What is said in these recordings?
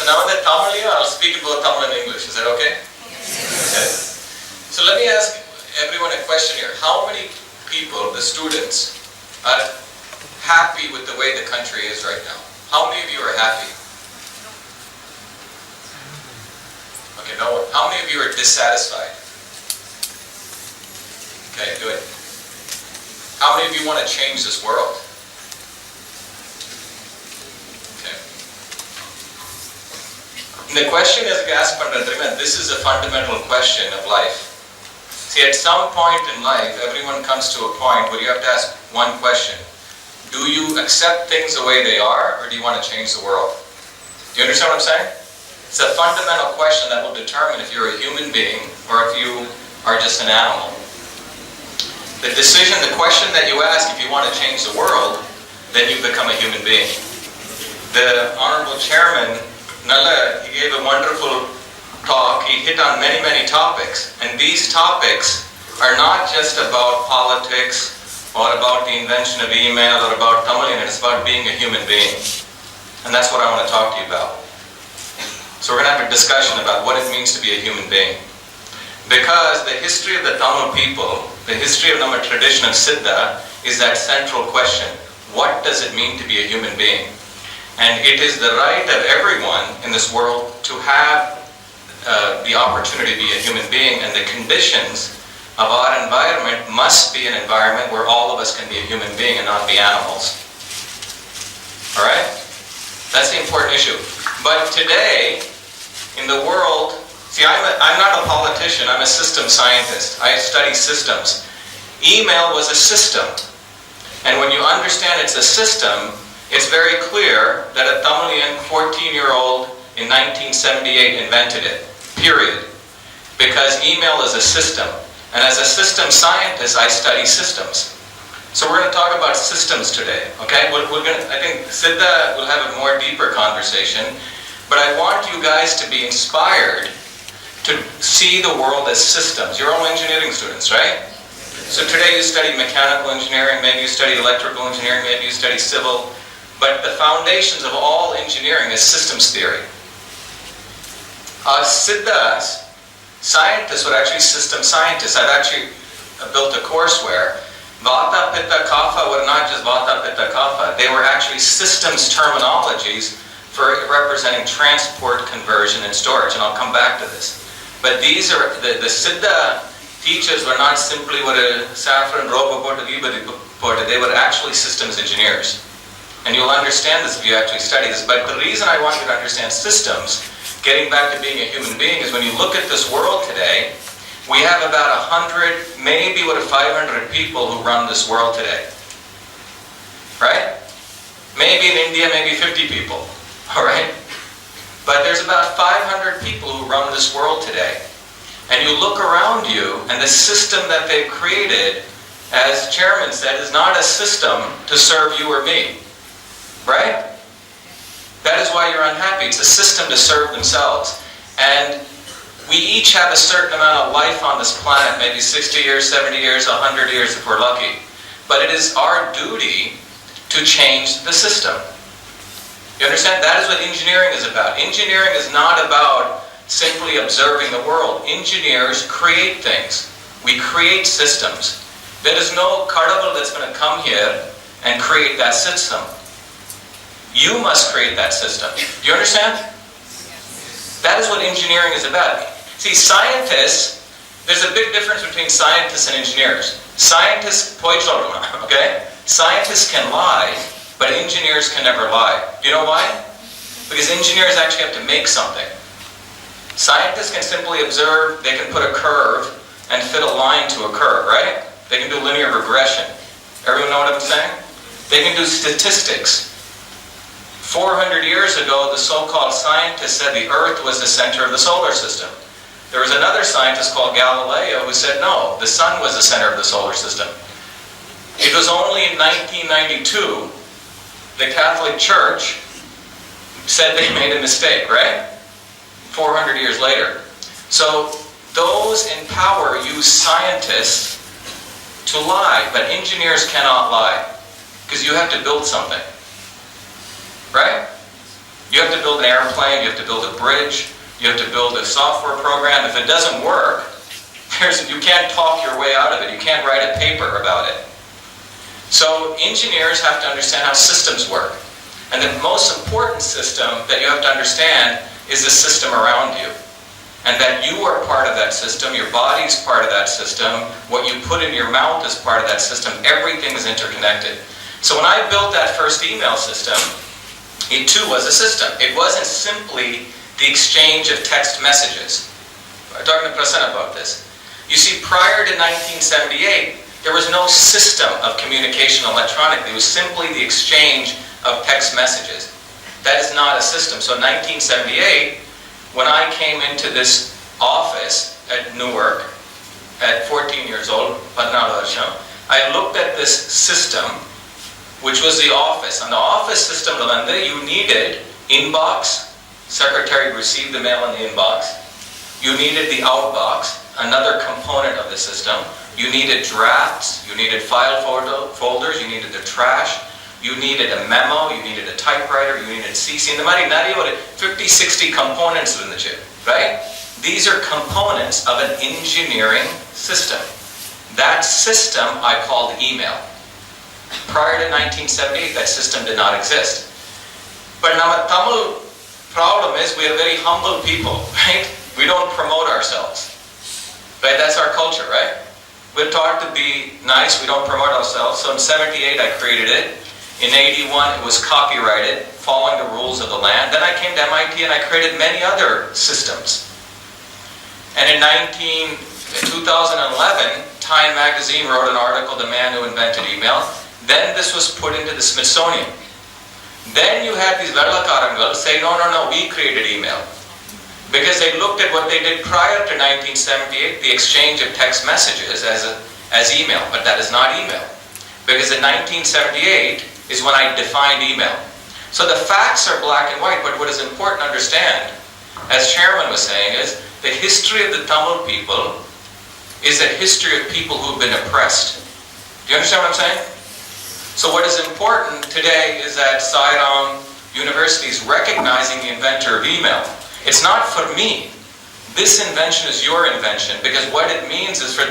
So now in the Tamil, I'll speak in both Tamil and English. Is that okay? Okay. So let me ask everyone a question here. How many people, the students, are happy with the way the country is right now? How many of you are happy? Okay, no one. How many of you are dissatisfied? Okay, good. How many of you want to change this world? Okay. And the question is, this is a fundamental question of life. See, at some point in life, everyone comes to a point where you have to ask one question. Do you accept things the way they are, or do you want to change the world? Do you understand what I'm saying? It's a fundamental question that will determine if you're a human being or if you are just an animal. The question that you ask, if you want to change the world, then you become a human being. The Honorable Chairman, Nalla, he gave a wonderful talk. He hit on many, many topics. And these topics are not just about politics, or about the invention of email, or about Tamil, it's about being a human being. And that's what I want to talk to you about. So we're going to have a discussion about what it means to be a human being. Because the history of the Tamil people, the history of the tradition of Siddha, is that central question. What does it mean to be a human being? And it is the right of everyone in this world to have the opportunity to be a human being, and the conditions of our environment must be an environment where all of us can be a human being and not be animals. Alright? That's the important issue. But today, in the world, see, I'm not a politician, I'm a system scientist. I study systems. Email was a system. And when you understand it's a system, it's very clear that a Tamilian 14-year-old in 1978 invented it. Period. Because email is a system. And as a system scientist, I study systems. So we're going to talk about systems today, okay? I think Siddha will have a more deeper conversation, but I want you guys to be inspired to see the world as systems. You're all engineering students, right? So today you study mechanical engineering, maybe you study electrical engineering, maybe you study civil, but the foundations of all engineering is systems theory. Siddhas, scientists were actually system scientists. I've actually built a course where Vata, Pitta, Kapha were not just Vata, Pitta, Kapha. They were actually systems terminologies for representing transport, conversion, and storage. And I'll come back to this. But these are, the Siddha teachers were not simply what a saffron robe ported. They were actually systems engineers. And you'll understand this if you actually study this. But the reason I want you to understand systems, getting back to being a human being, is when you look at this world today, we have about 100, maybe 500 people who run this world today. Right? Maybe in India, maybe 50 people. Alright? But there's about 500 people who run this world today. And you look around you, and the system that they've created, as Chairman said, is not a system to serve you or me. Right? That is why you're unhappy. It's a system to serve themselves. And we each have a certain amount of life on this planet, maybe 60 years, 70 years, 100 years if we're lucky. But it is our duty to change the system. You understand? That is what engineering is about. Engineering is not about simply observing the world. Engineers create things. We create systems. There is no Kadavul that's going to come here and create that system. You must create that system. Do you understand? That is what engineering is about. See, scientists, there's a big difference between scientists and engineers. Scientists, okay? Scientists can lie, but engineers can never lie. Do you know why? Because engineers actually have to make something. Scientists can simply observe, they can put a curve and fit a line to a curve, right? They can do linear regression. Everyone know what I'm saying? They can do statistics. 400 years ago, the so-called scientists said the Earth was the center of the solar system. There was another scientist called Galileo who said, no, the sun was the center of the solar system. It was only in 1992, the Catholic Church said they made a mistake, right? 400 years later. So those in power use scientists to lie, but engineers cannot lie, because you have to build something. Right? You have to build an airplane, you have to build a bridge, you have to build a software program. If it doesn't work, you can't talk your way out of it. You can't write a paper about it. So engineers have to understand how systems work. And the most important system that you have to understand is the system around you. And that you are part of that system, your body's part of that system, what you put in your mouth is part of that system, everything is interconnected. So when I built that first email system, it too was a system. It wasn't simply the exchange of text messages. I'm talking to Prasanna about this. You see, prior to 1978, there was no system of communication electronically. It was simply the exchange of text messages. That is not a system. So in 1978, when I came into this office at Newark, at 14 years old, I looked at this system, which was the office. On the office system, you needed inbox, secretary would receive the mail in the inbox. You needed the outbox, another component of the system. You needed drafts, you needed file folders, you needed the trash, you needed a memo, you needed a typewriter, you needed CC. In the money, not even 50, 60 components in the chip, right? These are components of an engineering system. That system I called email. Prior to 1978, that system did not exist. But now the Tamil problem is we are very humble people, right? We don't promote ourselves. Right? That's our culture, right? We're taught to be nice, we don't promote ourselves. So in 78 I created it. In 81 it was copyrighted, following the rules of the land. Then I came to MIT and I created many other systems. And in 2011, Time magazine wrote an article, The Man Who Invented Email. Then this was put into the Smithsonian. Then you had these Vellakarangal say, no, we created email. Because they looked at what they did prior to 1978, the exchange of text messages as email, but that is not email. Because in 1978 is when I defined email. So the facts are black and white, but what is important to understand, as Chairman was saying, is the history of the Tamil people is a history of people who have been oppressed. Do you understand what I'm saying? So what is important today is that Sairam University is recognizing the inventor of email. It's not for me. This invention is your invention, because what it means is for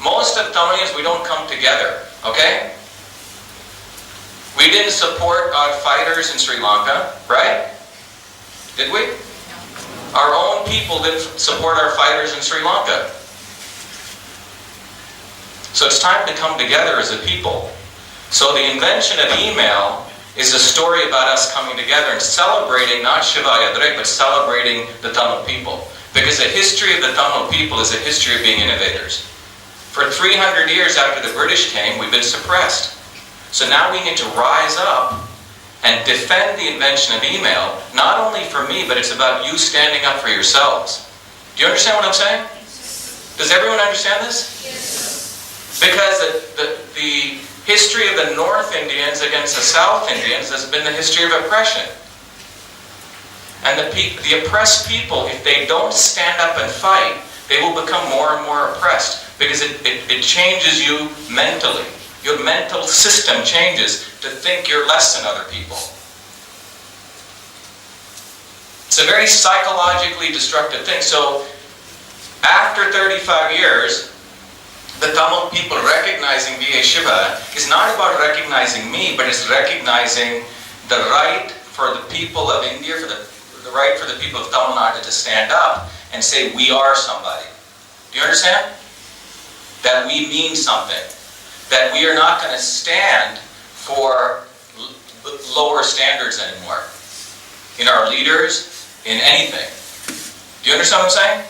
most of Tamilians, we don't come together, okay? We didn't support our fighters in Sri Lanka, right? Did we? Our own people didn't support our fighters in Sri Lanka. So it's time to come together as a people. So the invention of email is a story about us coming together and celebrating not Shiva Ayyadurai, but celebrating the Tamil people. Because the history of the Tamil people is a history of being innovators. For 300 years after the British came, we've been suppressed. So now we need to rise up and defend the invention of email, not only for me, but it's about you standing up for yourselves. Do you understand what I'm saying? Does everyone understand this? Yes. Because the history of the North Indians against the South Indians has been the history of oppression. And the oppressed people, if they don't stand up and fight, they will become more and more oppressed. Because it changes you mentally. Your mental system changes to think you're less than other people. It's a very psychologically destructive thing. So, after 35 years, the Tamil people recognizing V.A. Shiva is not about recognizing me, but it's recognizing the right for the people of India, for the right for the people of Tamil Nadu to stand up and say, we are somebody. Do you understand? That we mean something. That we are not going to stand for lower standards anymore. In our leaders, in anything. Do you understand what I'm saying?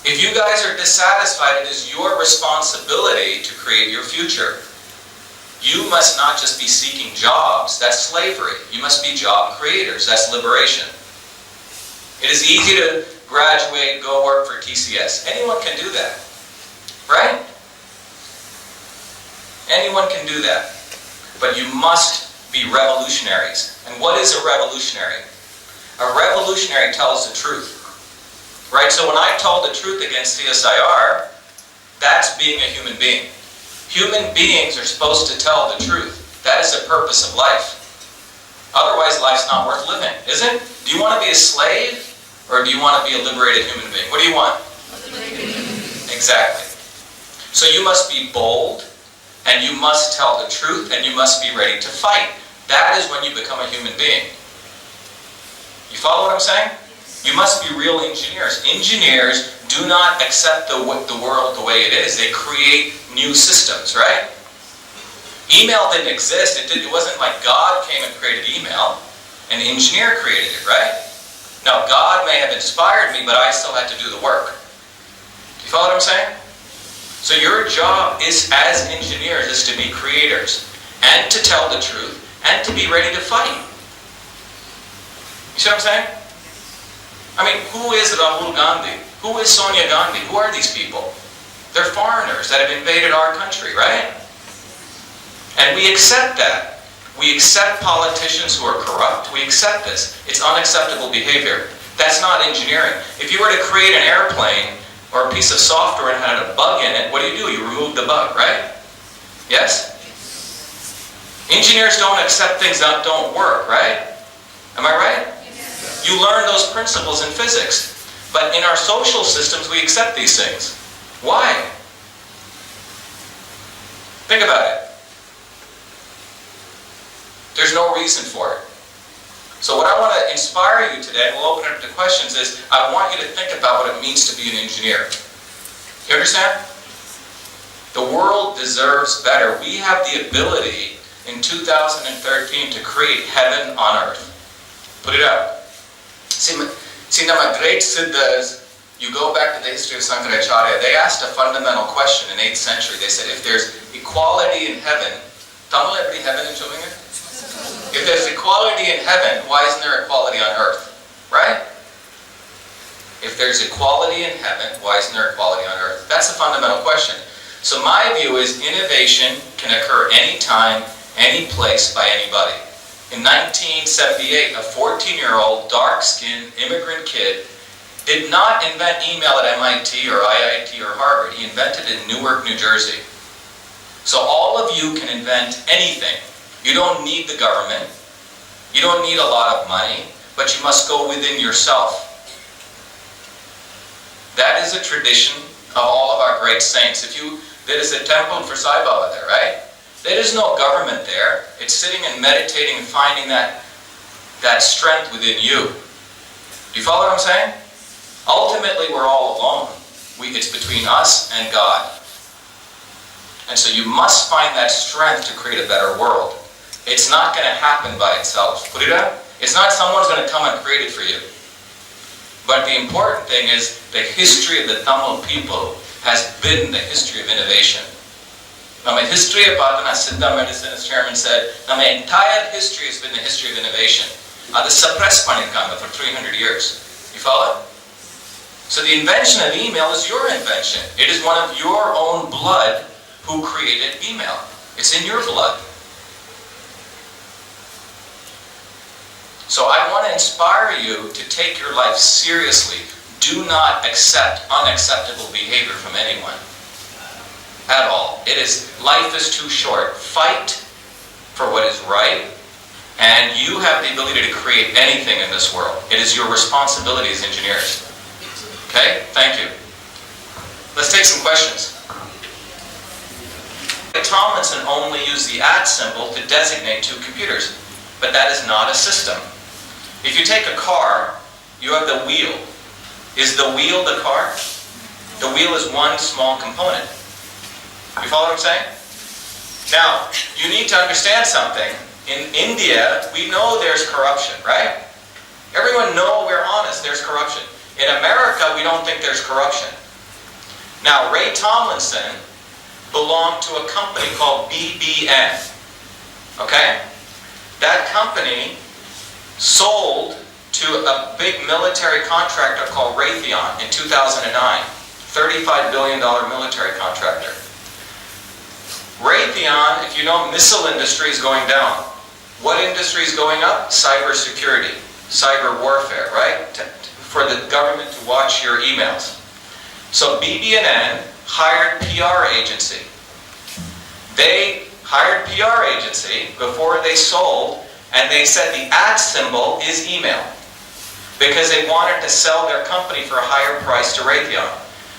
If you guys are dissatisfied, it is your responsibility to create your future. You must not just be seeking jobs. That's slavery. You must be job creators. That's liberation. It is easy to graduate, go work for TCS. Anyone can do that. Right? Anyone can do that. But you must be revolutionaries. And what is a revolutionary? A revolutionary tells the truth. Right? So when I told the truth against CSIR, that's being a human being. Human beings are supposed to tell the truth. That is the purpose of life. Otherwise, life's not worth living, is it? Do you want to be a slave, or do you want to be a liberated human being? What do you want? Exactly. So you must be bold, and you must tell the truth, and you must be ready to fight. That is when you become a human being. You follow what I'm saying? You must be real engineers. Engineers do not accept the world the way it is. They create new systems, right? Email didn't exist. It wasn't like God came and created email. An engineer created it, right? Now, God may have inspired me, but I still had to do the work. Do you follow what I'm saying? So your job is, as engineers, is to be creators, and to tell the truth, and to be ready to fight. You see what I'm saying? I mean, who is Rahul Gandhi? Who is Sonia Gandhi? Who are these people? They're foreigners that have invaded our country, right? And we accept that. We accept politicians who are corrupt. We accept this. It's unacceptable behavior. That's not engineering. If you were to create an airplane or a piece of software and had a bug in it, what do? You remove the bug, right? Yes? Engineers don't accept things that don't work, right? Am I right? Yes. You learn those principles in physics. But in our social systems, we accept these things. Why? Think about it. There's no reason for it. So what I want to inspire you today, and we'll open it up to questions, is I want you to think about what it means to be an engineer. You understand? The world deserves better. We have the ability in 2013 to create heaven on earth. Put it out. See, now my great siddhas, you go back to the history of Sankaracharya, they asked a fundamental question in 8th century. They said, if there's equality in heaven, Tamil eppadi heaven nu solunga? If there's equality in heaven, why isn't there equality on earth? Right? If there's equality in heaven, why isn't there equality on earth? That's the fundamental question. So my view is innovation can occur anytime, any place, by anybody. In 1978, a 14-year-old, dark-skinned immigrant kid did not invent email at MIT or IIT or Harvard. He invented it in Newark, New Jersey. So all of you can invent anything. You don't need the government. You don't need a lot of money, but you must go within yourself. That is a tradition of all of our great saints. There is a temple for Sai Baba there, right? There is no government there. It's sitting and meditating and finding that strength within you. Do you follow what I'm saying? Ultimately, we're all alone. It's between us and God. And so you must find that strength to create a better world. It's not going to happen by itself. Put it out. It's not someone's going to come and create it for you. But the important thing is the history of the Tamil people has been the history of innovation. Now, my history of Siddha medicine, as Chairman said, my entire history has been the history of innovation. That's suppressed for 300 years. You follow? So the invention of email is your invention. It is one of your own blood who created email. It's in your blood. So I want to inspire you to take your life seriously. Do not accept unacceptable behavior from anyone. At all. Life is too short. Fight for what is right, and you have the ability to create anything in this world. It is your responsibility as engineers. Okay? Thank you. Let's take some questions. Tomlinson only used the @ symbol to designate two computers, but that is not a system. If you take a car, you have the wheel. Is the wheel the car? The wheel is one small component. You follow what I'm saying? Now, you need to understand something. In India, we know there's corruption, right? Everyone knows we're honest, there's corruption. In America, we don't think there's corruption. Now, Ray Tomlinson belonged to a company called BBN. Okay? That company sold to a big military contractor called Raytheon in 2009. $35 billion military contractor. Raytheon, if you know, missile industry is going down. What industry is going up? Cybersecurity, cyber warfare, right? For the government to watch your emails. So BBN hired PR agency. They hired PR agency before they sold, and they said the @ symbol is email because they wanted to sell their company for a higher price to Raytheon.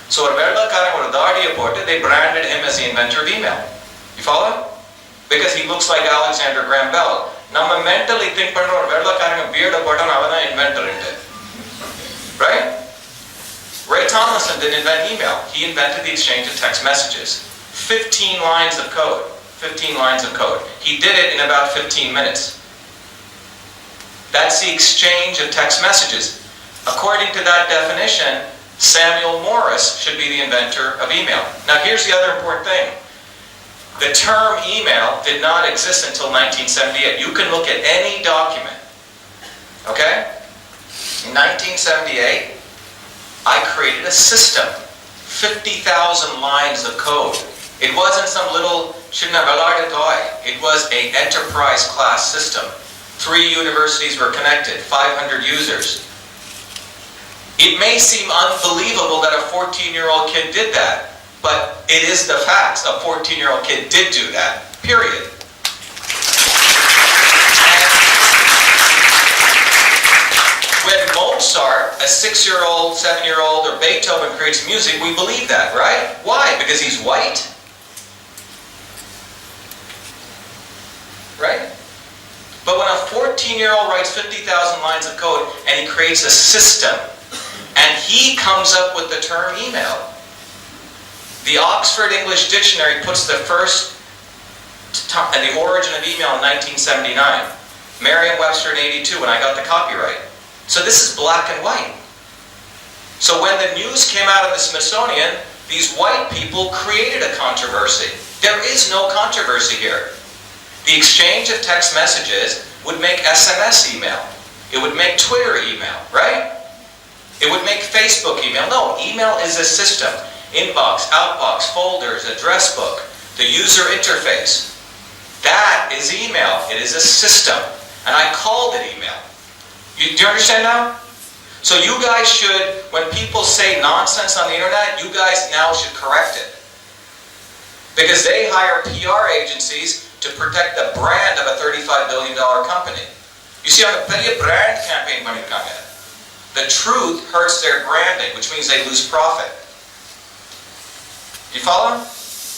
So they branded him as the inventor of email. You follow? Because he looks like Alexander Graham Bell. Now mentally think beard inventor into. Right? Ray Tomlinson didn't invent email. He invented the exchange of text messages. 15 lines of code. 15 lines of code. He did it in about 15 minutes. That's the exchange of text messages. According to that definition, Samuel Morse should be the inventor of email. Now here's the other important thing. The term email did not exist until 1978. You can look at any document. Okay? In 1978, I created a system. 50,000 lines of code. It wasn't some little toy. It was an enterprise class system. 3 universities were connected, 500 users. It may seem unbelievable that a 14-year-old kid did that, but it is the facts. A 14-year-old kid did do that, period. When Mozart, a 6-year-old, 7-year-old, or Beethoven creates music, we believe that, right? Why? Because he's white? Right? But when a 14-year-old writes 50,000 lines of code and he creates a system, and he comes up with the term email, the Oxford English Dictionary puts the origin of email in 1979. Merriam-Webster in 82 when I got the copyright. So this is black and white. So when the news came out of the Smithsonian, these white people created a controversy. There is no controversy here. The exchange of text messages would make SMS email. It would make Twitter email, right? It would make Facebook email. No, email is a system. Inbox, outbox, folders, address book, the user interface. That is email. It is a system. And I called it email. Do you understand now? So you guys should, when people say nonsense on the internet, you guys now should correct it. Because they hire PR agencies to protect the brand of a $35 billion company. You see, on a brand campaign, the truth hurts their branding, which means they lose profit. Do you follow?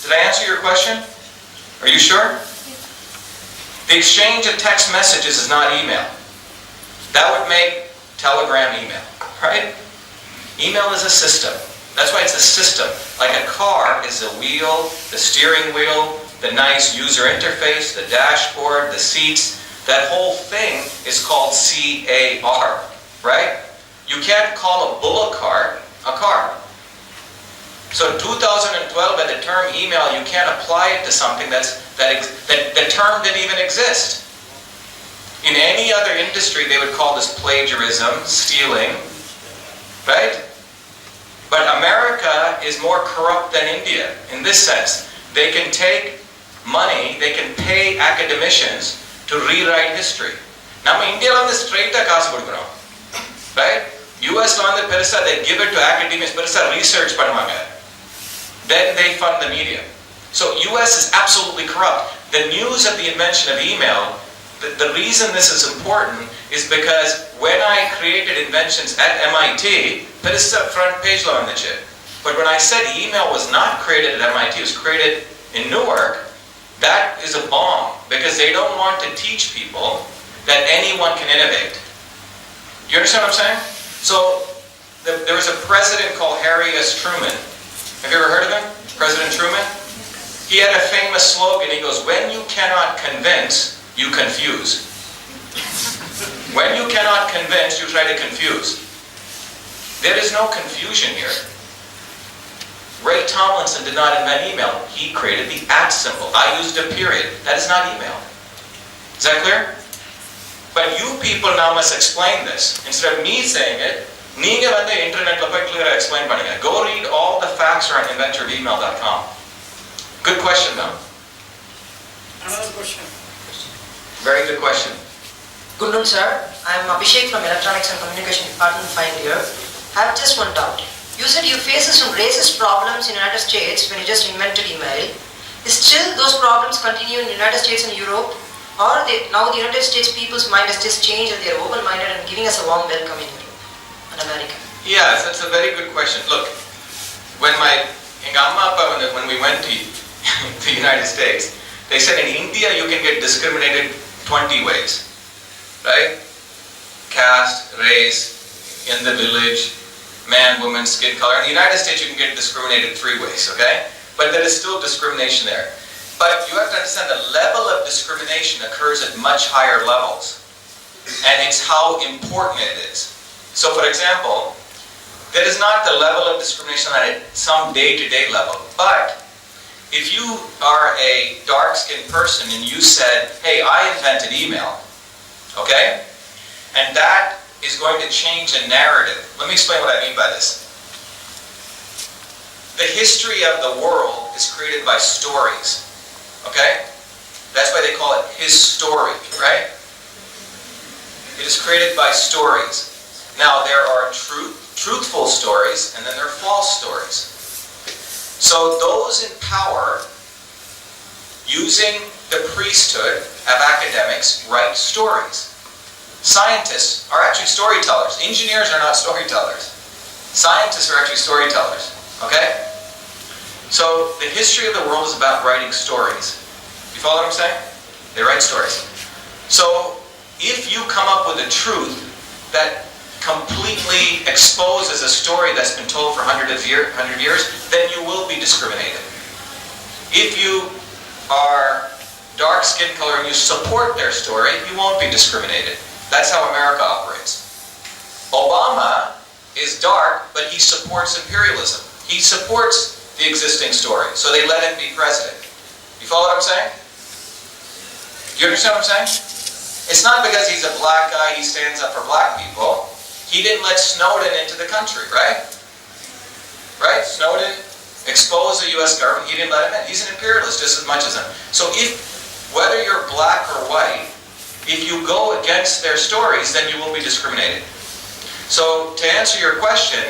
Did I answer your question? Are you sure? The exchange of text messages is not email. That would make Telegram email, right? Email is a system. That's why it's a system. Like a car is the wheel, the steering wheel, the nice user interface, the dashboard, the seats. That whole thing is called CAR, right? You can't call a bullock cart a car. So in 2012, by the term email, you can't apply it to something that the term didn't even exist. In any other industry, they would call this plagiarism, stealing, right? But America is more corrupt than India in this sense. They can take money, they can pay academicians to rewrite history. Now, India on the straight right? US on the perisa, they give it to academics, perisa research panamanga. Then they fund the media. So US is absolutely corrupt. The news of the invention of email, the reason this is important is because when I created inventions at MIT, perisa front page lo vandichu. But when I said email was not created at MIT, it was created in Newark, that is a bomb, because they don't want to teach people that anyone can innovate. You understand what I'm saying? So, there was a president called Harry S. Truman. Have you ever heard of him? President Truman? He had a famous slogan. He goes, when you cannot convince, you confuse. When you cannot convince, you try to confuse. There is no confusion here. Ray Tomlinson did not invent email. He created the @ symbol. I used a period. That is not email. Is that clear? But you people now must explain this. Instead of me saying it, நீங்க வந்து இன்டர்நெட்ல போய் clear-ஆ explain பண்ணுங்க. Go read all the facts on inventorofemail.com. Good question though. Another question. Very good question. Good noon, sir. I am Abhishek from Electronics and Communication Department, final year. I have just one doubt. You said you faced some racist problems in the United States when you just invented email. Is still those problems continue in the United States and Europe? Or now the United States people's mind has just changed and they are open-minded and giving us a warm welcome in Europe and America? Yes, that's a very good question. Look, when when we went to the United States, they said in India you can get discriminated 20 ways, right? Caste, race, in the village, man, woman, skin color. In the United States you can get discriminated 3 ways, okay? But there is still discrimination there. But you have to understand the level of discrimination occurs at much higher levels. And it's how important it is. So for example, that is not the level of discrimination at some day-to-day level. But if you are a dark-skinned person and you said, hey, I invented email, okay? And that is going to change a narrative. Let me explain what I mean by this. The history of the world is created by stories, okay? That's why they call it his story, right? It is created by stories. Now, there are truthful stories, and then there are false stories. So those in power, using the priesthood of academics, write stories. Scientists are actually storytellers. Engineers are not storytellers. Scientists are actually storytellers, okay? So the history of the world is about writing stories. You follow what I'm saying? They write stories. So if you come up with a truth that completely exposes a story that's been told for 100 years, then you will be discriminated. If you are dark skin color and you support their story, you won't be discriminated. That's how America operates. Obama is dark, but he supports imperialism. He supports the existing story, so they let him be president. You follow what I'm saying? Do you understand what I'm saying? It's not because he's a black guy, he stands up for black people. He didn't let Snowden into the country, right? Right? Snowden exposed the US government, he didn't let him in. He's an imperialist just as much as him. So whether you're black or white, if you go against their stories, then you will be discriminated. So to answer your question,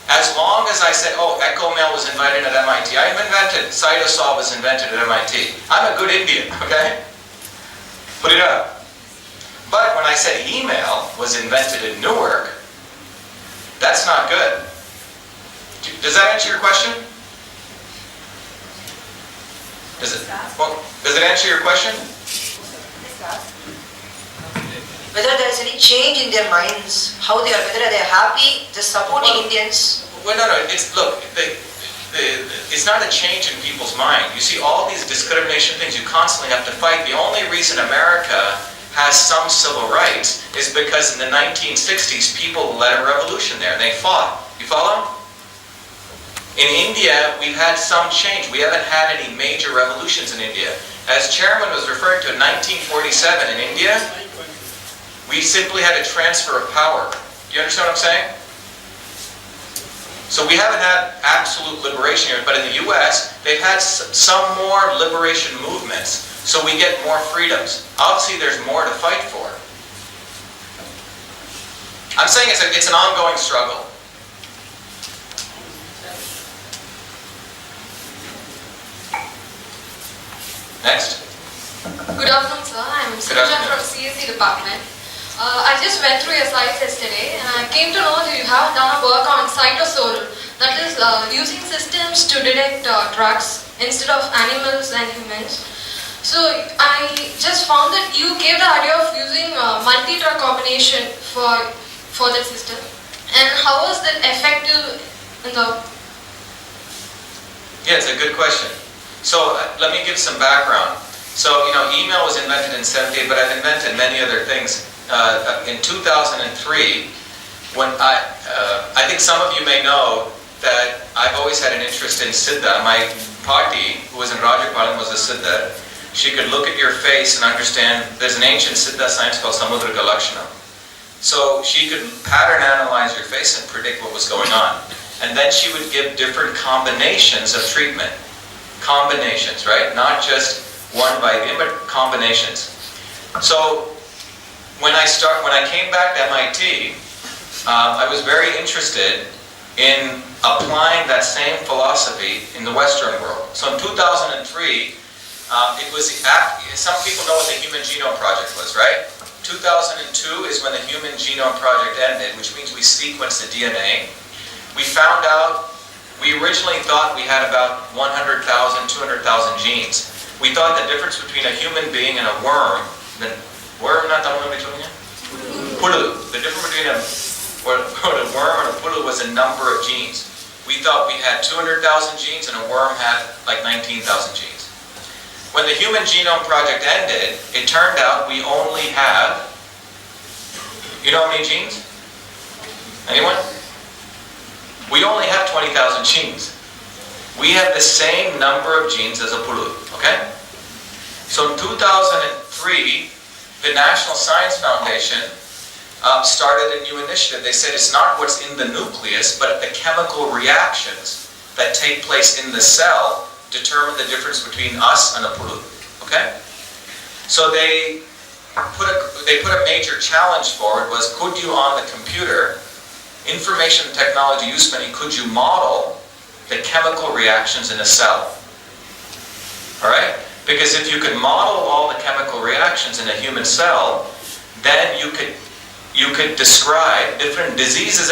as long as I said, oh, EchoMail was invented at MIT, I invented, Cytosol was invented at MIT. I'm a good Indian, okay? Put it up. But when I said email was invented in Newark, that's not good. Does that answer your question? Does it answer your question? Whether there is any change in their minds, how they are, whether they are happy, just supporting Indians. Well, no. It's not a change in people's mind. You see, all these discrimination things you constantly have to fight. The only reason America has some civil rights is because in the 1960s, people led a revolution there. They fought. You follow? In India, we've had some change. We haven't had any major revolutions in India. As Chairman was referring to in 1947 in India, we simply had a transfer of power. Do you understand what I'm saying? So we haven't had absolute liberation here, but in the US, they've had some more liberation movements, so we get more freedoms. Obviously, there's more to fight for. I'm saying it's an ongoing struggle. Next. Good afternoon, sir. I'm Sujan from CSE department. I just went through your slides yesterday and I came to know that you have done a work on cytosol, that is using systems to detect drugs instead of animals and humans. So I just found that you gave the idea of using multi-drug combination for that system. And how was that effective in the... Yeah, it's a good question. So let me give some background. So, email was invented in 1978, but I've invented many other things. In 2003, when I think some of you may know that I've always had an interest in Siddha. My party, who was in Rajapalam, was a Siddha. She could look at your face and understand, there's an ancient Siddha science called Samudra Lakshanam. So she could pattern analyze your face and predict what was going on. And then she would give different combinations of treatment. Combinations, right? Not just one vitamin, but combinations. So when I came back to MIT, I was very interested in applying that same philosophy in the Western world. So in 2003, Some people know what the Human Genome Project was, right? 2002 is when the Human Genome Project ended, which means we sequenced the DNA. We found out, we originally thought we had about 100,000, 200,000 genes. We thought the difference between a human being and a worm, Pulu. The difference between a worm and a pulu was a number of genes. We thought we had 200,000 genes and a worm had like 19,000 genes. When the Human Genome Project ended, it turned out we only have, you know how many genes? Anyone? We only have 20,000 genes. We have the same number of genes as a pulu, okay? So in 2003, the National Science Foundation started a new initiative. They said it's not what's in the nucleus, but the chemical reactions that take place in the cell determine the difference between us and a pulu, okay? So they put a major challenge forward was, could you on the computer, information technology use many, could you model the chemical reactions in a cell? All right? Because if you could model all the chemical reactions in a human cell, then you could describe different diseases.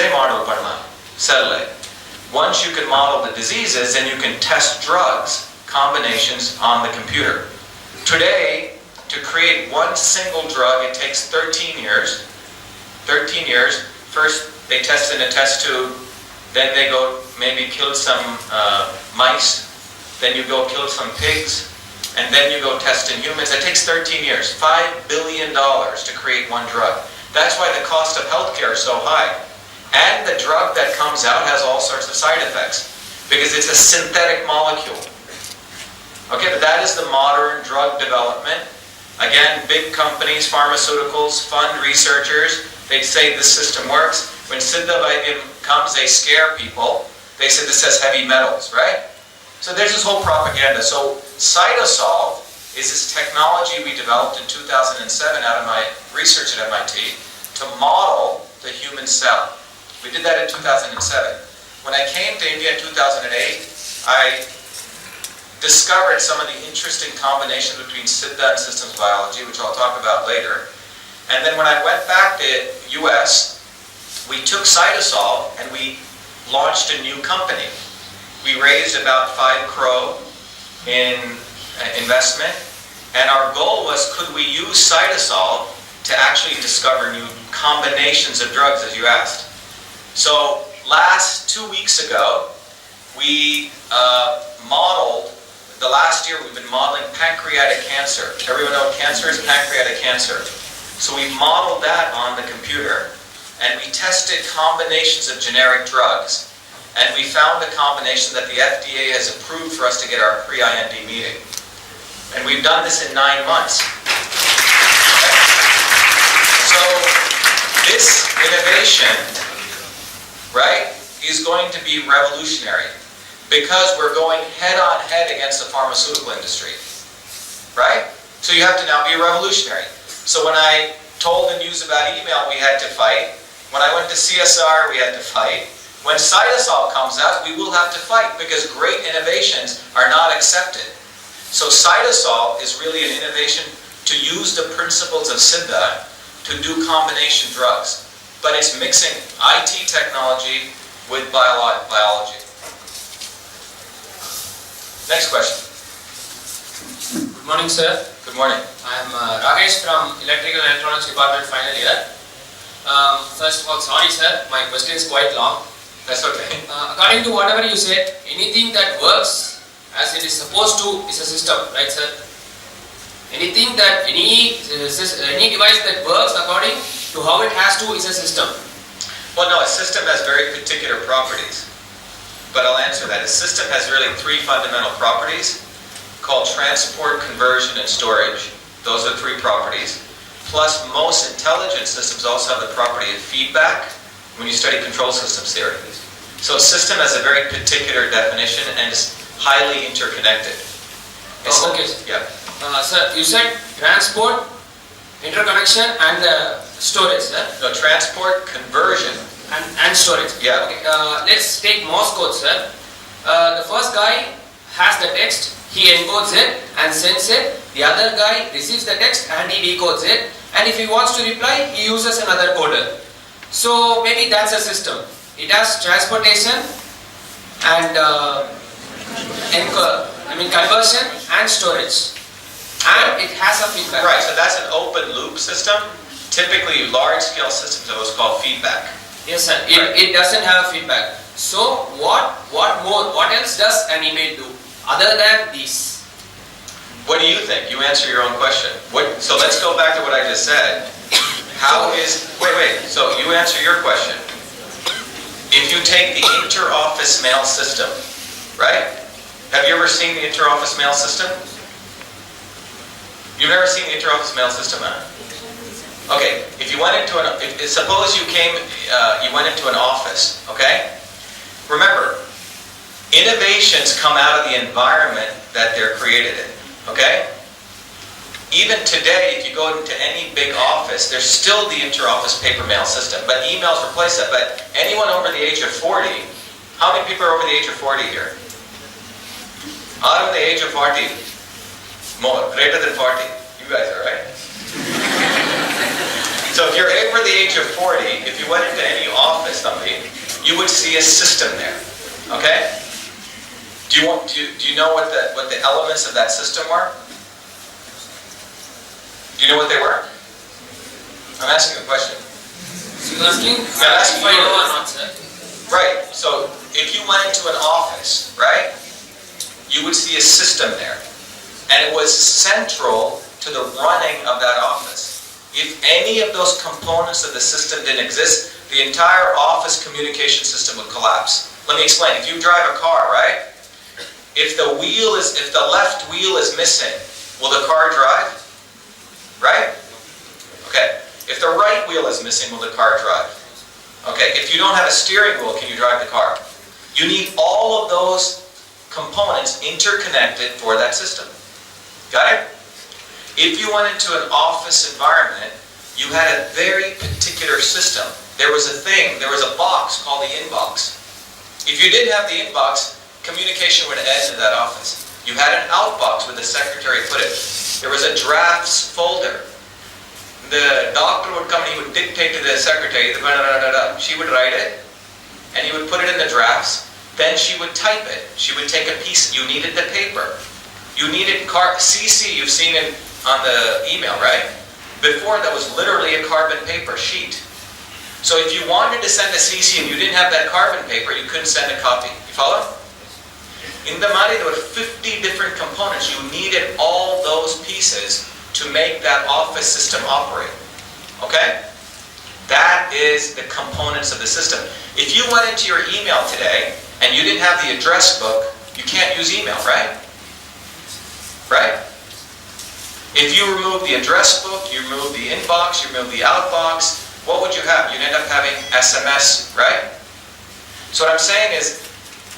Once you can model the diseases, then you can test drugs, combinations on the computer. Today, to create one single drug, it takes 13 years. 13 years. First, they test in a test tube. Then they go maybe kill some mice. Then you go kill some pigs. And then you go test in humans. It takes 13 years. $5 billion to create one drug. That's why the cost of healthcare is so high. And the drug that comes out has all sorts of side effects because it's a synthetic molecule. Okay, but that is the modern drug development. Again, big companies, pharmaceuticals, fund researchers. They say this system works. When Siddha Vaidyam comes, they scare people. They say this has heavy metals, right? So there's this whole propaganda. So Cytosolve is this technology we developed in 2007 out of my research at MIT to model the human cell. We did that in 2007. When I came to India in 2008, I discovered some of the interesting combinations between Siddha and systems biology, which I'll talk about later. And then when I went back to US, we took Cytosolve and we launched a new company. We raised about 5 crore in investment, and our goal was, could we use Cytosolve to actually discover new combinations of drugs, as you asked. So last 2 weeks ago, we modeled, the last year we've been modeling pancreatic cancer. Everyone know what cancer is? Pancreatic cancer. So we modeled that on the computer, and we tested combinations of generic drugs. And we found a combination that the FDA has approved for us to get our pre-IND meeting. And we've done this in 9 months. Okay? So this innovation, right, is going to be revolutionary because we're going head-on-head against the pharmaceutical industry, right? So you have to now be a revolutionary. So when I told the news about email, we had to fight. When I went to CSR, we had to fight. When Cytosolve comes out, we will have to fight because great innovations are not accepted. So Cytosolve is really an innovation to use the principles of Siddha to do combination drugs. But it's mixing IT technology with biology. Next question. Good morning, sir. Good morning. I am Rakesh from Electrical and Electronics Department, final year. First of all, sorry, sir, my question is quite long. That's okay. According to whatever you said, anything that works as it is supposed to is a system, right, sir? Anything that any device that works according to how it has to is a system. Well, no, a system has very particular properties. But I'll answer that. A system has really 3 fundamental properties called transport, conversion, and storage. Those are 3 properties. Plus, most intelligent systems also have the property of feedback when you study control systems theory. So a system has a very particular definition and is highly interconnected. Okay. Yeah. Sir, you said transport, interconnection, and storage, sir? No, transport, conversion. And storage. Yeah. Okay. Let's take Morse code, sir. The first guy has the text, he encodes it and sends it. The other guy receives the text and he decodes it. And if he wants to reply, he uses another coder. So maybe that's a system. It has transportation and conversion and storage. And it has a feedback. Right, so that's an open loop system. Typically, large-scale systems are what's called feedback. Yes, sir. It doesn't have feedback. So what else does an email do other than these? What do you think? You answer your own question. So let's go back to what I just said. Wait, so you answer your question. If you take the inter-office mail system, right? Have you ever seen the inter-office mail system? You've never seen the inter-office mail system, huh? Okay, if you went into suppose you went into an office, okay? Remember, innovations come out of the environment that they're created in, okay? Even today, if you go into any big office, there's still the inter-office paper mail system, but emails replace that. But anyone over the age of 40, how many people are over the age of 40 here? Out of the age of 40, more, greater than 40. You guys are right. So if you're over the age of 40, if you went into any office, you would see a system there. Okay? Do you know what the elements of that system were? Do you know what they were? I'm asking a question. So you're asking? I'm asking if I you. know or not, sir. Right. So if you went into an office, right, you would see a system there. And it was central to the running of that office. If any of those components of the system didn't exist, the entire office communication system would collapse. Let me explain. If you drive a car, right, if the left wheel is missing, will the car drive? Right? Okay. If the right wheel is missing, will the car drive? Okay. If you don't have a steering wheel, can you drive the car? You need all of those components interconnected for that system. Got it? If you went into an office environment, you had a very particular system. There was a box called the inbox. If you didn't have the inbox, communication would end in that office. You had an outbox where the secretary put it. There was a drafts folder. The doctor would come and he would dictate to the secretary, she would write it, and he would put it in the drafts. Then she would type it. She would take a piece. You needed the paper. You needed CC, you've seen it on the email, right? Before, that was literally a carbon paper sheet. So if you wanted to send a CC and you didn't have that carbon paper, you couldn't send a copy. You follow? In the Mari, there were 50 different components. You needed all those pieces to make that office system operate. Okay? That is the components of the system. If you went into your email today and you didn't have the address book, you can't use email, right? Right? If you remove the address book, you remove the inbox, you remove the outbox, what would you have? You'd end up having SMS, right? So what I'm saying is,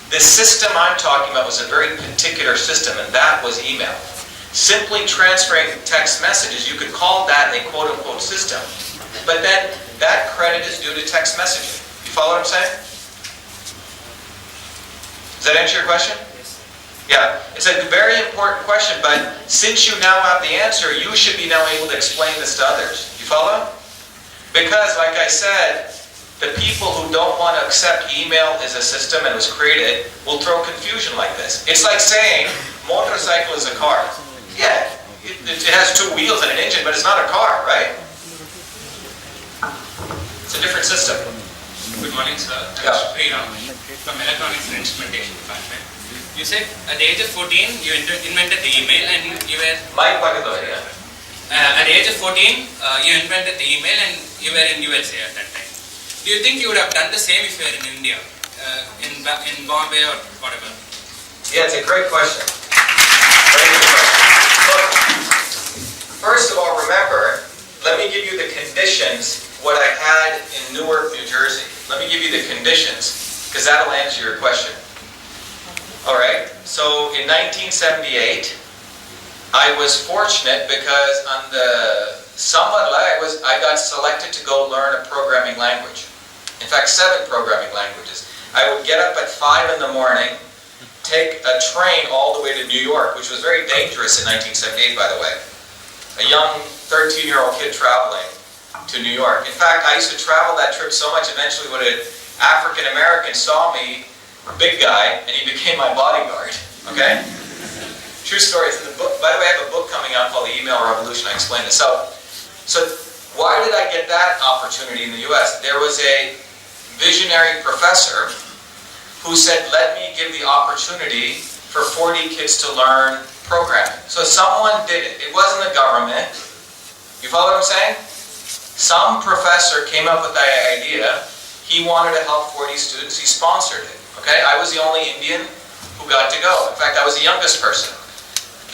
the system I'm talking about was a very particular system, and that was email. Simply transferring text messages, you could call that a quote-unquote system. But then, that credit is due to text messaging. You follow what I'm saying? Does that answer your question? Yeah, it's a very important question, but since you now have the answer, you should be now able to explain this to others. You follow? Because, like I said, the people who don't want to accept email as a system and was created will throw confusion like this. It's like saying, motorcycle is a car. Yeah, it has two wheels and an engine, but it's not a car, right? It's a different system. Good morning, sir. Yeah. I'm Sairam from Electronics and Instrumentation Department. You said at the age of 14, you invented the email and you were... at the age of 14, you invented the email and you were in USA at that time. Do you think you would have done the same if you were in India, in Bombay or whatever? Yeah, it's a great question. Very good question. Look, first of all, remember, let me give you the conditions, what I had in Newark, New Jersey. Let me give you the conditions, because that'll answer your question. All right, so in 1978, I was fortunate because on the summer I got selected to go learn a programming language. In fact, 7 programming languages. I would get up at 5 in the morning, take a train all the way to New York, which was very dangerous in 1978, by the way. A young 13-year-old kid traveling to New York. In fact, I used to travel that trip so much, eventually when an African American saw me, a big guy, and he became my bodyguard, okay? True story. It's in the book. By the way, I have a book coming out called The Email Revolution. I explained this. So why did I get that opportunity in the US? There was a visionary professor who said, let me give the opportunity for 40 kids to learn programming. So someone did it. It wasn't the government. You follow what I'm saying? Some professor came up with the idea. He wanted to help 40 students. He sponsored it. Okay? I was the only Indian who got to go. In fact, I was the youngest person.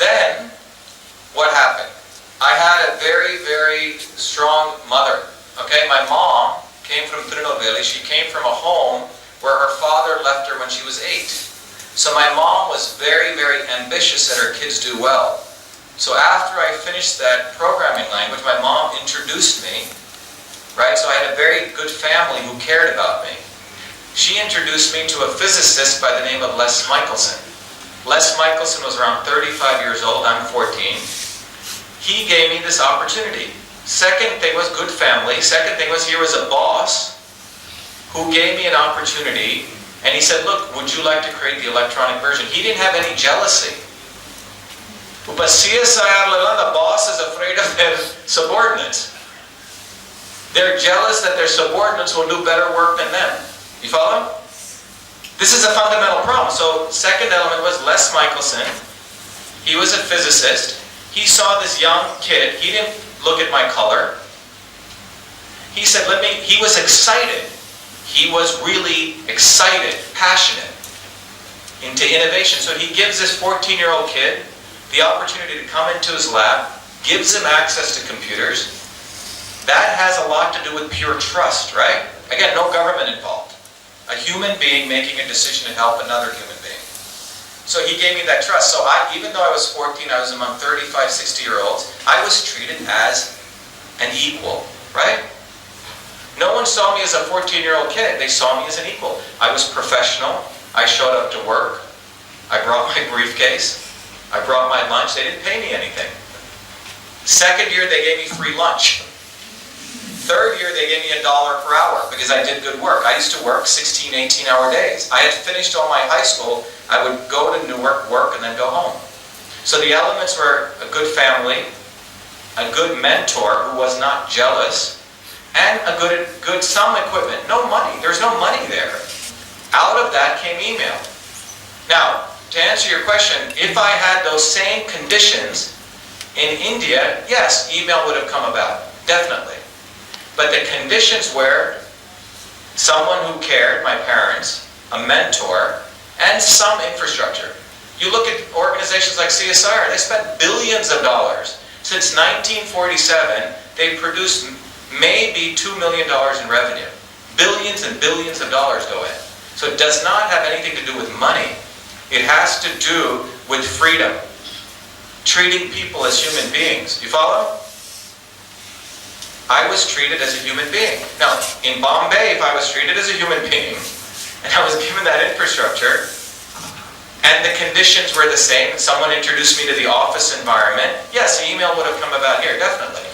Then, what happened? I had a very, very strong mother. Okay? My mom came from Tirunelveli. She came from a home where her father left her when she was 8. So my mom was very, very ambitious that her kids do well. So after I finished that programming language, my mom introduced me, right? So I had a very good family who cared about me. She introduced me to a physicist by the name of Les Michelson. Les Michelson was around 35 years old, I'm 14. He gave me this opportunity. Second thing was good family. Second thing was here was a boss who gave me an opportunity, and he said, look, would you like to create the electronic version? He didn't have any jealousy. But CSIR, the boss is afraid of their subordinates. They're jealous that their subordinates will do better work than them. You follow? This is a fundamental problem. So second element was Les Michelson. He was a physicist. He saw this young kid. He didn't look at my color. He said, he was excited. He was really excited, passionate into innovation. So he gives this 14-year-old kid the opportunity to come into his lab, gives him access to computers. That has a lot to do with pure trust, right? Again, no government involved. A human being making a decision to help another human being. So he gave me that trust. So even though I was 14, I was among 35, 60-year-olds, I was treated as an equal, right? No one saw me as a 14-year-old kid. They saw me as an equal. I was professional. I showed up to work. I brought my briefcase. I brought my lunch. They didn't pay me anything. Second year, they gave me free lunch. Third year, they gave me $1 per hour because I did good work. I used to work 16, 18-hour days. I had finished all my high school. I would go to Newark, work, and then go home. So the elements were a good family, a good mentor who was not jealous, and a good some equipment. No money. There's no money there. Out of that came email. Now, to answer your question, if I had those same conditions in India, yes, email would have come about. Definitely. But the conditions were someone who cared, my parents, a mentor, and some infrastructure. You look at organizations like CSIR, they spent billions of dollars. Since 1947, they've produced maybe $2 million in revenue. Billions and billions of dollars go in. So it does not have anything to do with money. It has to do with freedom. Treating people as human beings. You follow? I was treated as a human being. Now, in Bombay, if I was treated as a human being, and I was given that infrastructure, and the conditions were the same, and someone introduced me to the office environment, yes, email would have come about here, definitely.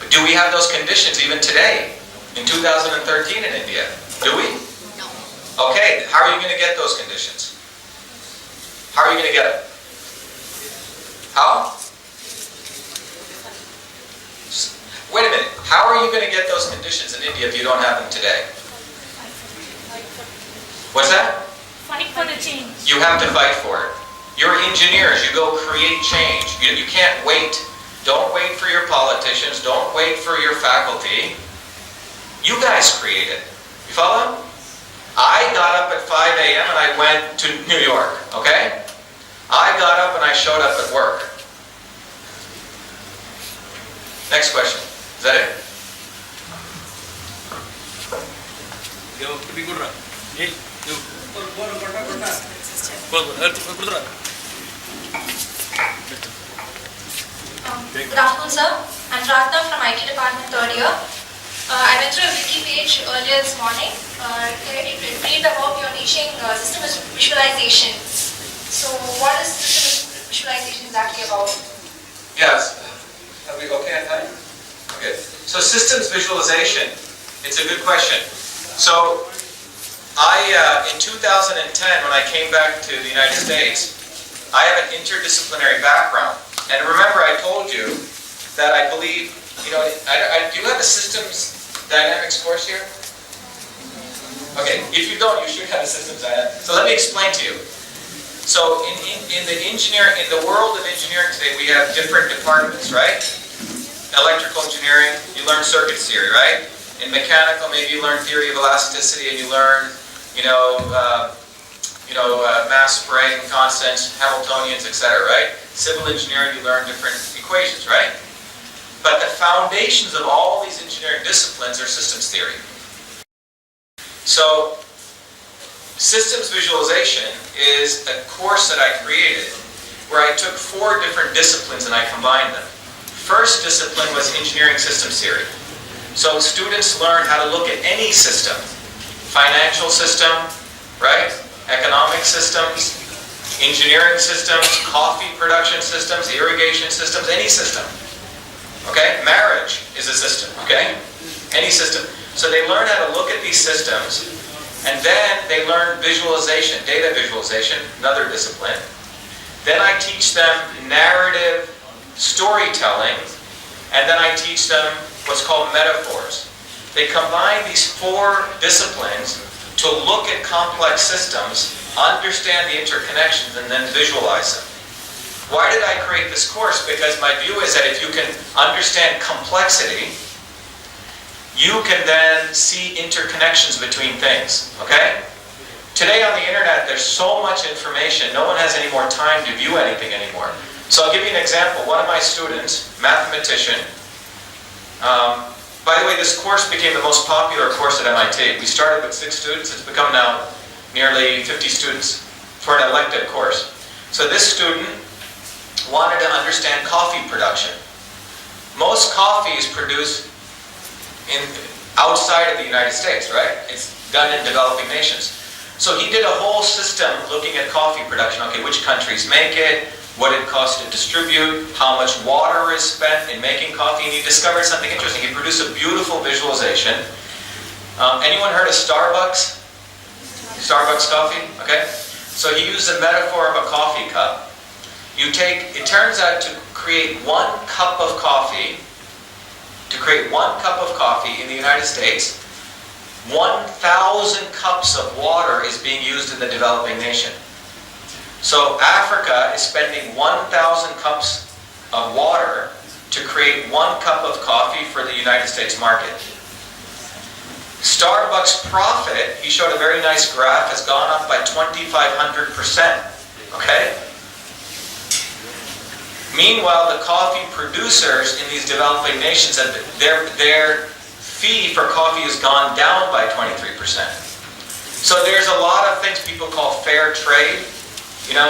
But do we have those conditions even today, in 2013 in India? Do we? No. Okay, how are you going to get those conditions? How are you going to get them? How? Wait a minute, how are you going to get those conditions in India if you don't have them today? What's that? Fight for the change. You have to fight for it. You're engineers, you go create change. You can't wait. Don't wait for your politicians, don't wait for your faculty. You guys create it. You follow? I got up at 5 a.m. and I went to New York, okay? I got up and I showed up at work. Next question. Is that it? Good afternoon, sir. I'm Ratna from IT department, third year. I went through a wiki page earlier this morning. It read about your teaching system visualization. So what is system visualization exactly about? Yes. Are we okay on time? Okay. So systems visualization, it's a good question. So in 2010, when I came back to the United States, I have an interdisciplinary background. And remember, I told you that I believe, do you have a systems dynamics course here? Okay, if you don't, you should have a systems dynamics. So let me explain to you. So in the world of engineering today, we have different departments, right? Electrical engineering, you learn circuits theory, right? In mechanical, maybe you learn theory of elasticity, and you learn, mass spring constants, Hamiltonians, etc., right? Civil engineering, you learn different equations, right? But the foundations of all these engineering disciplines are systems theory. So, systems visualization is a course that I created where I took 4 different disciplines and I combined them. First discipline was engineering systems theory. So students learn how to look at any system. Financial system, right? Economic systems, engineering systems, coffee production systems, irrigation systems, any system. Okay? Marriage is a system, okay? Any system. So they learn how to look at these systems, and then they learn visualization, data visualization, another discipline. Then I teach them narrative storytelling, and then I teach them what's called metaphors. They combine these 4 disciplines to look at complex systems, understand the interconnections, and then visualize them. Why did I create this course? Because my view is that if you can understand complexity, you can then see interconnections between things, okay? Today on the internet, there's so much information, no one has any more time to view anything anymore. So I'll give you an example. One of my students, mathematician, by the way, this course became the most popular course at MIT. We started with 6 students, it's become now nearly 50 students for an elective course. So this student wanted to understand coffee production. Most coffee is produced outside of the United States, right? It's done in developing nations. So he did a whole system looking at coffee production. Okay, which countries make it, what it costs to distribute, how much water is spent in making coffee, and he discovered something interesting. He produced a beautiful visualization. Anyone heard of Starbucks? Starbucks coffee? Okay. So he used the metaphor of a coffee cup. It turns out to create 1 cup of coffee, in the United States, 1,000 cups of water is being used in the developing nation. So Africa is spending 1,000 cups of water to create 1 cup of coffee for the United States market. Starbucks profit, he showed a very nice graph, has gone up by 2,500%. Okay? Meanwhile, the coffee producers in these developing nations, their fee for coffee has gone down by 23%. So there's a lot of things people call fair trade,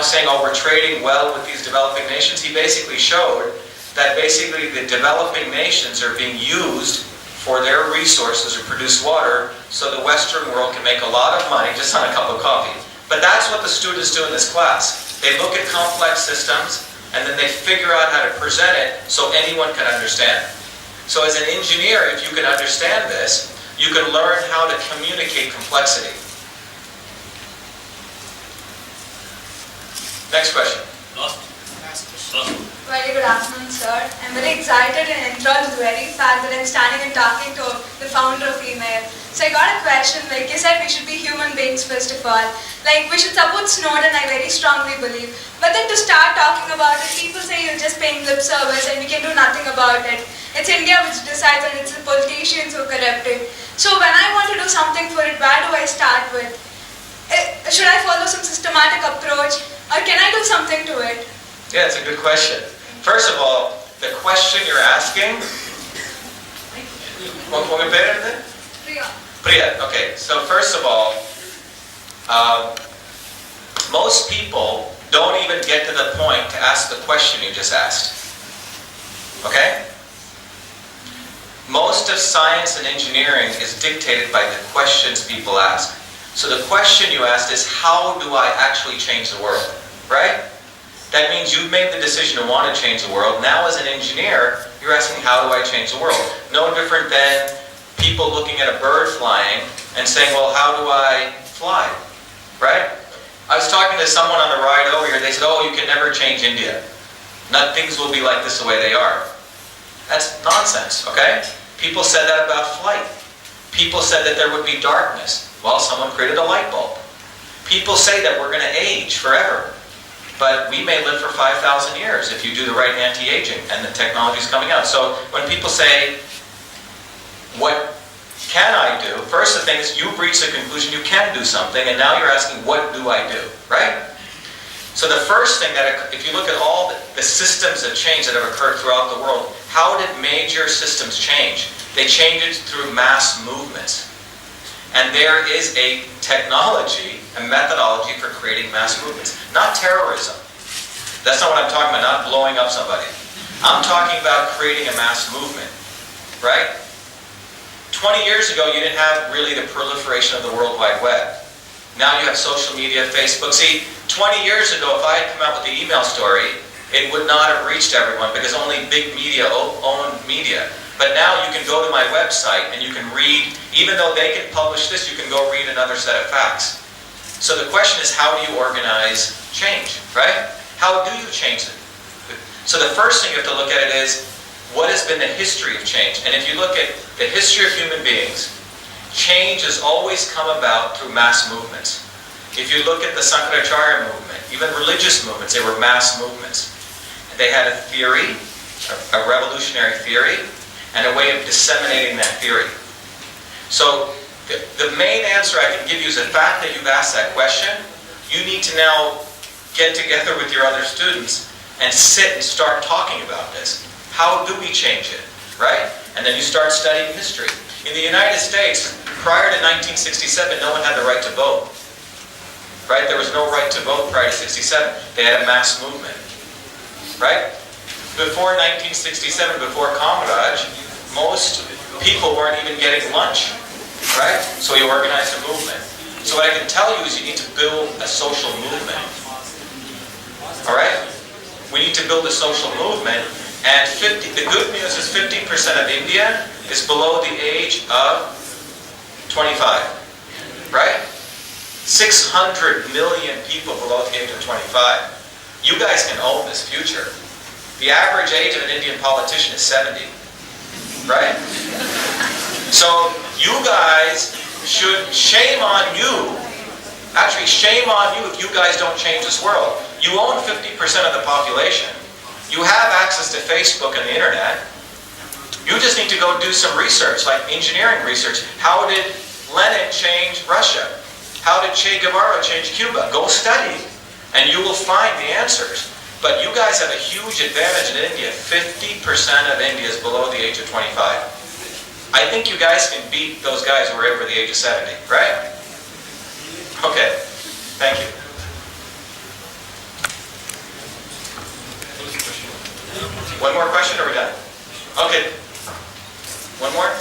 saying, oh, we're trading well with these developing nations. He basically showed that basically the developing nations are being used for their resources to produce water so the Western world can make a lot of money just on a cup of coffee. But that's what the students do in this class. They look at complex systems and then they figure out how to present it so anyone can understand. So as an engineer, if you can understand this, you can learn how to communicate complexity. Next question. Very good afternoon, sir. I'm very excited and enthralled with the very fact that I'm standing and talking to the founder of email. So I got a question, like you said, we should be human beings first of all. Like we should support Snowden, I very strongly believe. But then to start talking about it, people say you're just paying lip service and we can do nothing about it. It's India which decides and it's the politicians who are corrupted. So when I want to do something for it, where do I start with? Should I follow some systematic approach or can I do something to it? Yeah, it's a good question. First of all, the question you're asking... Priya. Okay, so first of all, most people don't even get to the point to ask the question you just asked. Okay? Most of science and engineering is dictated by the questions people ask. So the question you asked is, how do I actually change the world, right? That means you've made the decision to want to change the world. Now as an engineer, you're asking, how do I change the world? No different than people looking at a bird flying and saying, well, how do I fly, right? I was talking to someone on the ride over here, they said, oh, you can never change India. Things will be like this the way they are. That's nonsense, okay? People said that about flight. People said that there would be darkness. Well, someone created a light bulb. People say that we're going to age forever. But we may live for 5,000 years if you do the right anti-aging and the technology is coming out. So when people say, what can I do? First the thing is, you've reached the conclusion you can do something, and now you're asking, what do I do, right? So the first thing that, if you look at all the systems of change that have occurred throughout the world, how did major systems change? They changed through mass movements. And there is a technology, a methodology for creating mass movements. Not terrorism. That's not what I'm talking about, not blowing up somebody. I'm talking about creating a mass movement, right? 20 years ago, you didn't have really the proliferation of the World Wide Web. Now you have social media, Facebook. See, 20 years ago, if I had come out with the email story, it would not have reached everyone because only big media owned media. But now you can go to my website and you can read, even though they can publish this, you can go read another set of facts. So the question is, how do you organize change, right? How do you change it? So the first thing you have to look at it is, what has been the history of change? And if you look at the history of human beings, change has always come about through mass movements. If you look at the Sankaracharya movement, even religious movements, they were mass movements. They had a theory, a revolutionary theory, and a way of disseminating that theory. So the main answer I can give you is the fact that you've asked that question. You need to now get together with your other students and sit and start talking about this. How do we change it, right? And then you start studying history. In the United States, prior to 1967, no one had the right to vote, right? There was no right to vote prior to 67. They had a mass movement, right? Before 1967, before Kamaraj, most people weren't even getting lunch, right? So you organized a movement. So what I can tell you is you need to build a social movement, all right? We need to build a social movement, and the good news is 50% of India is below the age of 25, right? 600 million people below the age of 25. You guys can own this future. The average age of an Indian politician is 70, right? So you guys should, shame on you, actually shame on you if you guys don't change this world. You own 50% of the population. You have access to Facebook and the internet. You just need to go do some research, like engineering research. How did Lenin change Russia? How did Che Guevara change Cuba? Go study, and you will find the answers. But you guys have a huge advantage in India. 50% of India is below the age of 25. I think you guys can beat those guys who are over the age of 70, right? Okay, thank you. One more question or are we done? Okay. One more? No?